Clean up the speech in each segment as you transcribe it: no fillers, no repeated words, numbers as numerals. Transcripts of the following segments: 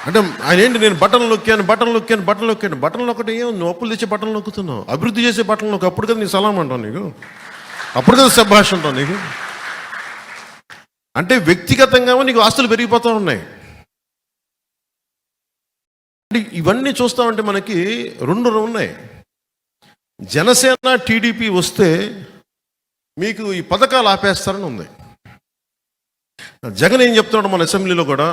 అంటే ఆయన ఏంటి, నేను బటన్ నొక్కాను ఒకటి ఏం నువ్వు అప్పులు తెచ్చే బటన్ నొక్కుతున్నావు, అభివృద్ధి చేసే బటన్ నొక్కు, అప్పుడు కదా నీ సలాం అంటావు, నీకు అప్పుడు కదా శభాష్ అంటావు నీకు. అంటే వ్యక్తిగతంగా నీకు ఆస్తులు పెరిగిపోతూ ఉన్నాయి. ఇవన్నీ చూస్తామంటే మనకి రెండు ఉన్నాయి. జనసేన టీడీపీ వస్తే మీకు ఈ పథకాలు ఆపేస్తారని ఉంది. జగన్ ఏం చెప్తున్నాడు మన అసెంబ్లీలో కూడా,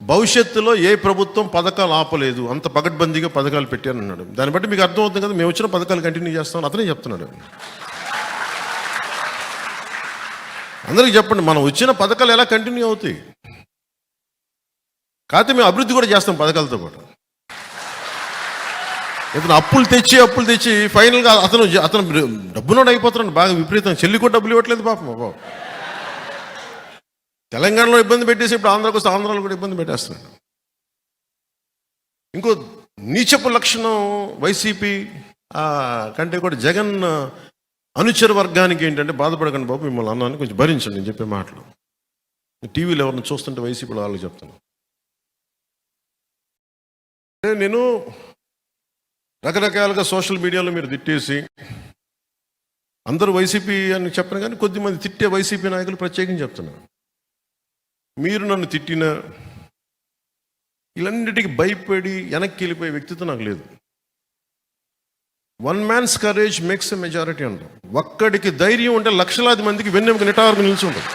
భవిష్యత్తులో ఏ ప్రభుత్వం పథకాలు ఆపలేదు, అంత పగడ్బందీగా పథకాలు పెట్టారని అన్నాడు. దాన్ని బట్టి మీకు అర్థమవుతుంది కదా, మేము వచ్చిన పథకాలు కంటిన్యూ చేస్తామని అతనే చెప్తున్నాడు. అందరికీ చెప్పండి, మనం వచ్చిన పథకాలు ఎలా కంటిన్యూ అవుతాయి, కాకపోతే మేము అభివృద్ధి కూడా చేస్తాం పథకాలతో పాటు. ఇతను అప్పులు తెచ్చి ఫైనల్గా అతను డబ్బునోడు అయిపోతున్నాడు బాగా విపరీతంగా. చెల్లి కూడా డబ్బులు ఇవ్వట్లేదు పాపం. బాబు తెలంగాణలో ఇబ్బంది పెట్టేసి ఇప్పుడు ఆంధ్రాకు వస్తే ఆంధ్రాలో కూడా ఇబ్బంది పెట్టేస్తున్నాడు. ఇంకో నీచపు లక్షణం వైసీపీ కంటే కూడా జగన్ అనుచర వర్గానికి ఏంటంటే, బాధపడకండి బాబు, మిమ్మల్ని అన్నాను కొంచెం భరించండి నేను చెప్పే మాటలు. టీవీలో ఎవరిని చూస్తుంటే వైసీపీలో వాళ్ళకి చెప్తాను. నేను రకరకాలుగా సోషల్ మీడియాలో మీరు తిట్టేసి, అందరూ వైసీపీ అని చెప్పను కానీ కొద్దిమంది తిట్టే వైసీపీ నాయకులు ప్రత్యేకంగా చెప్తున్నారు, మీరు నన్ను తిట్టిన ఇలాంటికి భయపడి వెనక్కి వెళ్ళిపోయే వ్యక్తిత్వం నాకు లేదు. One man's courage makes a majority అంటాం. ఒక్కడికి ధైర్యం ఉంటే లక్షలాది మందికి వెన్నెముక నిటారుగా నిలిచి ఉంటుంది.